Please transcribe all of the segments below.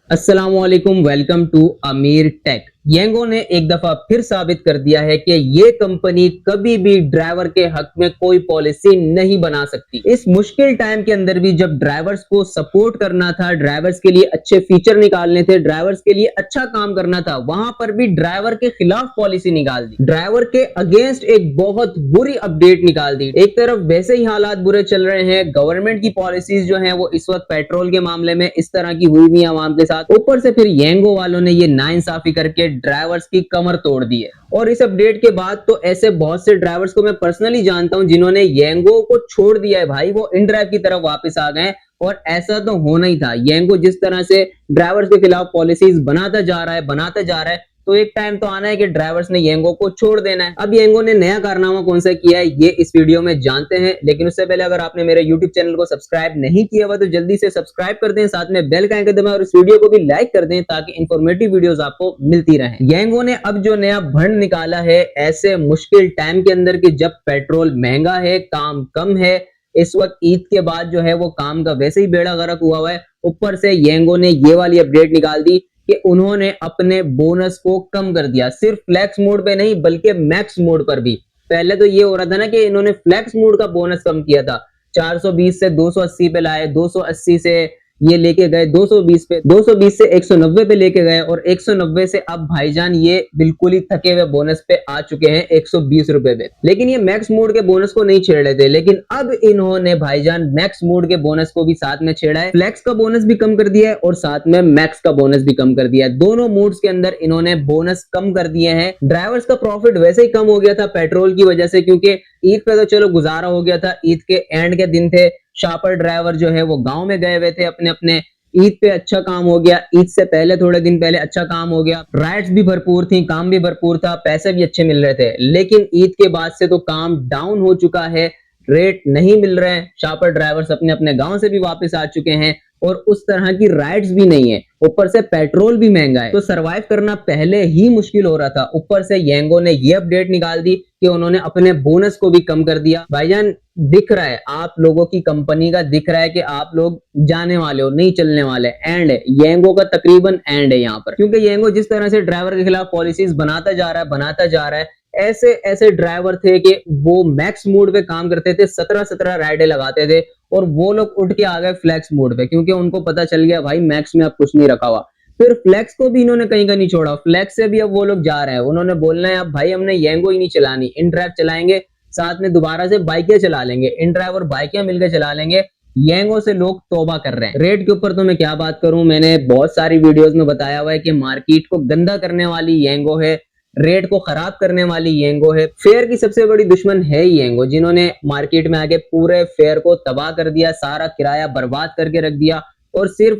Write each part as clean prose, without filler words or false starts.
अस्सलामुअलैकुम, welcome to अमीर take. येंगो ने एक दफा फिर साबित कर दिया है कि ये कंपनी कभी भी ड्राइवर के हक में कोई पॉलिसी नहीं बना सकती। इस मुश्किल टाइम के अंदर भी जब ड्राइवर्स को सपोर्ट करना था, ड्राइवर्स के लिए अच्छे फीचर निकालने थे, ड्राइवर्स के लिए अच्छा काम करना था, वहां पर भी ड्राइवर के खिलाफ पॉलिसी निकाल दी, ड्राइवर के अगेंस्ट एक बहुत बुरी अपडेट निकाल दी। एक तरफ वैसे ही हालात बुरे चल रहे हैं, गवर्नमेंट की पॉलिसीज जो है वो इस वक्त पेट्रोल के मामले में इस तरह की हुई हुई आवाम के साथ, ऊपर से फिर येंगो वालों ने ये नाइंसाफी करके ड्राइवर्स की कमर तोड़ दी है। और इस अपडेट के बाद तो ऐसे बहुत से ड्राइवर्स को मैं पर्सनली जानता हूं जिन्होंने येंगो को छोड़ दिया है। भाई वो इन ड्राइव की तरफ वापस आ गए और ऐसा तो होना ही था। येंगो जिस तरह से ड्राइवर्स के खिलाफ पॉलिसीज बनाता जा रहा है तो एक टाइम तो आना है कि ड्राइवर्स ने येंगो को छोड़ देना है। अब येंगो ने नया कारनामा कौन सा किया है ये इस वीडियो में जानते हैं, लेकिन उससे पहले अगर आपने मेरे यूट्यूब चैनल को सब्सक्राइब नहीं किया हुआ तो जल्दी से सब्सक्राइब कर दें, साथ में बेल का आइकन दबाएं और इस वीडियो को भी लाइक कर दें ताकि इंफॉर्मेटिव वीडियोस आपको मिलती रहें। येंगो ने अब जो नया भंड निकाला है ऐसे मुश्किल टाइम के अंदर कि जब पेट्रोल महंगा है, काम कम है, इस वक्त ईद के बाद जो है वो काम का वैसे ही बेड़ा गर्क हुआ है, ऊपर से येंगो ने ये वाली अपडेट निकाल दी कि उन्होंने अपने बोनस को कम कर दिया। सिर्फ फ्लेक्स मोड पे नहीं बल्कि मैक्स मोड पर भी। पहले तो ये हो रहा था ना कि इन्होंने फ्लेक्स मोड का बोनस कम किया था, 420 से 280 पे लाए, 280 से ये लेके गए 220 पे, 220 से 190 पे लेके गए और 190 से अब भाईजान ये बिल्कुल ही थके हुए बोनस पे आ चुके हैं 120 रुपए पे। लेकिन ये मैक्स मोड के बोनस को नहीं छेड़ रहे थे, लेकिन अब इन्होंने भाईजान मैक्स मोड के बोनस को भी साथ में छेड़ा है। फ्लेक्स का बोनस भी कम कर दिया है और साथ में मैक्स का बोनस भी कम कर दिया है। दोनों मोड्स के अंदर इन्होंने बोनस कम कर दिए हैं। ड्राइवर्स का प्रॉफिट वैसे ही कम हो गया था पेट्रोल की वजह से, क्योंकि ईद पे तो चलो गुजारा हो गया था, ईद के एंड के दिन थे, शापर ड्राइवर जो है वो गांव में गए हुए थे अपने अपने, ईद पे अच्छा काम हो गया, ईद से पहले थोड़े दिन पहले अच्छा काम हो गया, राइड्स भी भरपूर थी, काम भी भरपूर था, पैसे भी अच्छे मिल रहे थे। लेकिन ईद के बाद से तो काम डाउन हो चुका है, रेट नहीं मिल रहे हैं, शापर ड्राइवर्स अपने अपने गांव से भी वापस आ चुके हैं और उस तरह की राइड्स भी नहीं है, ऊपर से पेट्रोल भी महंगा है, तो सरवाइव करना पहले ही मुश्किल हो रहा था। ऊपर से येंगो ने ये अपडेट निकाल दी कि उन्होंने अपने बोनस को भी कम कर दिया। भाईजान दिख रहा है, आप लोगों की कंपनी का दिख रहा है कि आप लोग जाने वाले हो, नहीं चलने वाले, एंड है येंगो का, तकरीबन एंड है यहाँ पर। क्योंकि येंगो जिस तरह से ड्राइवर के खिलाफ पॉलिसीज बनाता जा रहा है, ऐसे ऐसे ड्राइवर थे कि वो मैक्स मोड पे काम करते थे, 17 राइडें लगाते थे और वो लोग उठ के आ गए फ्लेक्स मोड पे, क्योंकि उनको पता चल गया भाई मैक्स में अब कुछ नहीं रखा हुआ। फिर फ्लेक्स को भी इन्होंने कहीं का नहीं छोड़ा, फ्लेक्स से भी अब वो लोग जा रहे हैं, उन्होंने बोलना है अब भाई हमने येंगो ही नहीं चलानी, इन ड्राइव चलाएंगे, साथ में दोबारा से बाइकें चला लेंगे, इन ड्राइव और बाइकें मिलकर चला लेंगे। येंगो से लोग तौबा कर रहे हैं। रेट के ऊपर तो मैं क्या बात करूं, मैंने बहुत सारी वीडियोस में बताया हुआ है कि मार्केट को गंदा करने वाली येंगो है, रेट को खराब करने वाली येंगो है, फेयर की सबसे बड़ी दुश्मन है येंगो, जिन्होंने मार्केट में आके पूरे फेयर को तबाह कर दिया, सारा किराया बर्बाद करके रख दिया और सिर्फ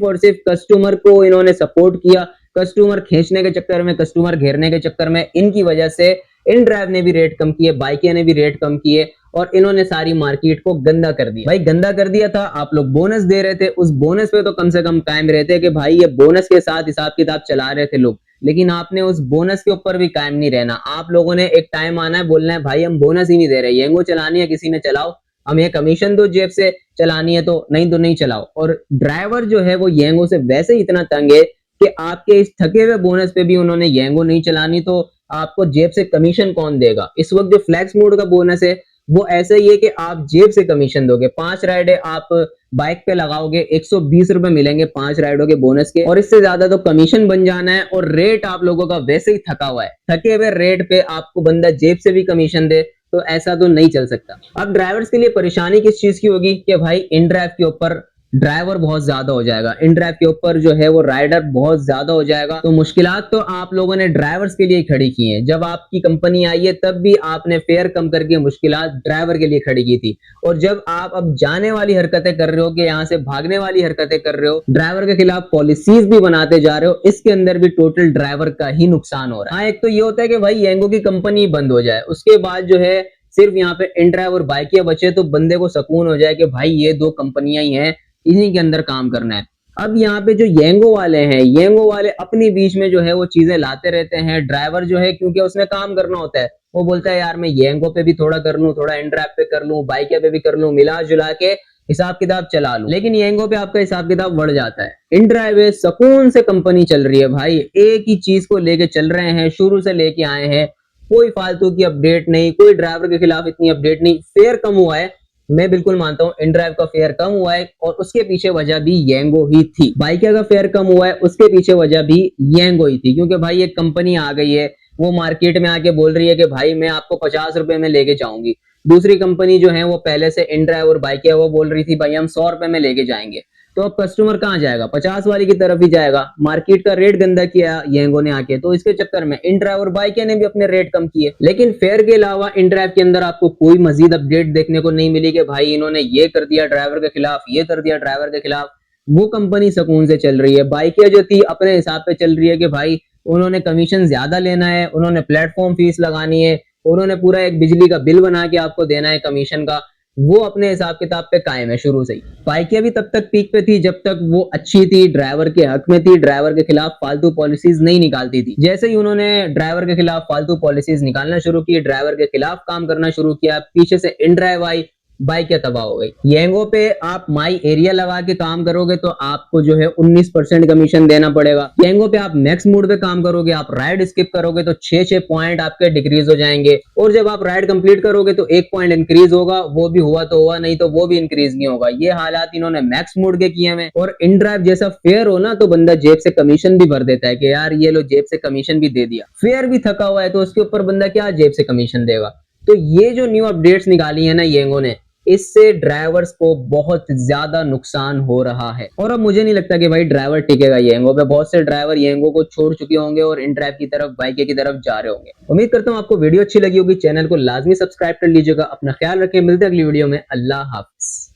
कस्टमर को इन्होंने सपोर्ट किया। कस्टमर खींचने के चक्कर में, कस्टमर घेरने के चक्कर में, इनकी वजह से इन ड्राइव ने भी रेट कम किए, बाइकें ने भी रेट कम किए और इन्होंने सारी मार्केट को गंदा कर दिया। भाई गंदा कर दिया था, आप लोग बोनस दे रहे थे, उस बोनस पे तो कम से कम कायम रहते कि भाई ये बोनस के साथ हिसाब किताब चला रहे थे लोग, लेकिन आपने उस बोनस के ऊपर भी कायम नहीं रहना। आप लोगों ने एक टाइम आना है, बोलना है भाई हम बोनस ही नहीं दे रहे, येंगो चलानी है किसी ने चलाओ, हम ये कमीशन दो जेब से, चलानी है तो नहीं चलाओ। और ड्राइवर जो है वो येंगो से वैसे ही इतना तंग है कि आपके इस थके हुए बोनस पे भी उन्होंने येंगो नहीं चलानी, तो आपको जेब से कमीशन कौन देगा। इस वक्त जो फ्लैक्स मोड का बोनस है वो ऐसा ही है कि आप जेब से कमीशन दोगे, 5 राइडें आप बाइक पे लगाओगे, 120 रुपए मिलेंगे 5 राइडों के बोनस के, और इससे ज्यादा तो कमीशन बन जाना है। और रेट आप लोगों का वैसे ही थका हुआ है, थके हुए रेट पे आपको बंदा जेब से भी कमीशन दे तो ऐसा तो नहीं चल सकता। अब ड्राइवर्स के लिए परेशानी किस चीज की होगी कि भाई इन ड्राइव के ऊपर ड्राइवर बहुत ज्यादा हो जाएगा, इन ड्राइव के ऊपर जो है वो राइडर बहुत ज्यादा हो जाएगा, तो मुश्किलात तो आप लोगों ने ड्राइवर्स के लिए खड़ी की हैं। जब आपकी कंपनी आई है तब भी आपने फेयर कम करके मुश्किलात ड्राइवर के लिए खड़ी की थी, और जब आप अब जाने वाली हरकतें कर रहे हो कि यहाँ से भागने वाली हरकतें कर रहे हो, ड्राइवर के खिलाफ पॉलिसीज भी बनाते जा रहे हो, इसके अंदर भी टोटल ड्राइवर का ही नुकसान हो रहा है। हाँ, एक तो ये होता है कि भाई येंगो की कंपनी बंद हो जाए, उसके बाद जो है सिर्फ यहाँ पे इन ड्राइव और बाइकियां बचे तो बंदे को सुकून हो जाए कि भाई ये दो कंपनियां ही हैं, इन्हीं के अंदर काम करना है। अब यहाँ पे जो येंगो वाले हैं, येंगो वाले अपनी बीच में जो है वो चीजें लाते रहते हैं। ड्राइवर जो है क्योंकि उसने काम करना होता है, वो बोलता है यार मैं येंगो पे भी थोड़ा कर लूं, थोड़ा इन ड्राइव पे कर लूं, बाइक पे भी कर लूं, मिला जुला के हिसाब किताब चला लूं, लेकिन येंगो पे आपका हिसाब किताब बढ़ जाता है। इनड्राइव है, सुकून से कंपनी चल रही है भाई, एक ही चीज को लेके चल रहे हैं, शुरू से लेके आए हैं, कोई फालतू की अपडेट नहीं, कोई ड्राइवर के खिलाफ इतनी अपडेट नहीं। फेयर कम हुआ है, मैं बिल्कुल मानता हूँ इनड्राइव का फेयर कम हुआ है, और उसके पीछे वजह भी येंगो ही थी। बाइकिया का फेयर कम हुआ है, उसके पीछे वजह भी येंगो ही थी, क्योंकि भाई एक कंपनी आ गई है, वो मार्केट में आके बोल रही है कि भाई मैं आपको 50 रुपए में लेके जाऊंगी। दूसरी कंपनी जो है वो पहले से इनड्राइव और बाइकिया वो बोल रही थी भाई हम 100 रुपए में लेके जाएंगे। तो अब कस्टमर कहाँ जाएगा? 50 वाली की तरफ ही जाएगा। मार्केट का रेट गंदा किया येंगो ने आके, तो इसके चक्कर में इनड्राइव और बाइकिया ने भी अपने रेट कम किए। लेकिन फेयर के अलावा इनड्राइव के अंदर आपको कोई मजीद अपडेट देखने को नहीं मिली कि भाई इन्होंने ये कर दिया ड्राइवर के खिलाफ, ये कर दिया ड्राइवर के खिलाफ। वो कंपनी सुकून से चल रही है। बाइकिया जो थी अपने हिसाब पे चल रही है कि भाई उन्होंने कमीशन ज्यादा लेना है, उन्होंने प्लेटफॉर्म फीस लगानी है, उन्होंने पूरा एक बिजली का बिल बना के आपको देना है कमीशन का। वो अपने हिसाब किताब पे कायम है शुरू से ही। बाइकिया भी तब तक पीक पे थी जब तक वो अच्छी थी, ड्राइवर के हक में थी, ड्राइवर के खिलाफ फालतू पॉलिसीज नहीं निकालती थी। जैसे ही उन्होंने ड्राइवर के खिलाफ फालतू पॉलिसीज निकालना शुरू की, ड्राइवर के खिलाफ काम करना शुरू किया, पीछे से इनड्राइव आई, बाइक क्या तबाह हो गई। येंगो पे आप माई एरिया लगा के काम करोगे तो आपको जो है 19% कमीशन देना पड़ेगा। येंगो पे आप मैक्स मोड पे काम करोगे, आप राइड स्किप करोगे तो 6 पॉइंट आपके डिक्रीज हो जाएंगे, और जब आप राइड कंप्लीट करोगे तो 1 पॉइंट इंक्रीज होगा। वो भी हुआ तो हुआ, नहीं तो वो भी इंक्रीज नहीं होगा। ये हालात इन्होंने मैक्स मोड के किए हैं। और इन ड्राइव जैसा फेयर हो ना तो बंदा जेब से कमीशन भी भर देता है कि यार ये लो जेब से कमीशन भी दे दिया। फेयर भी थका हुआ है तो उसके ऊपर बंदा क्या जेब से कमीशन देगा। तो ये जो न्यू अपडेट्स निकाली है ना येंगो ने, इससे ड्राइवर्स को बहुत ज्यादा नुकसान हो रहा है। और अब मुझे नहीं लगता कि भाई ड्राइवर टिकेगा येंगो पे। बहुत से ड्राइवर येंगो को छोड़ चुके होंगे और इन ड्राइव की तरफ, बाइक की तरफ जा रहे होंगे। उम्मीद करता हूँ आपको वीडियो अच्छी लगी होगी। चैनल को लाजमी सब्सक्राइब कर लीजिएगा। अपना ख्याल रखें, मिलते हैं अगली वीडियो में। अल्लाह हाफिज।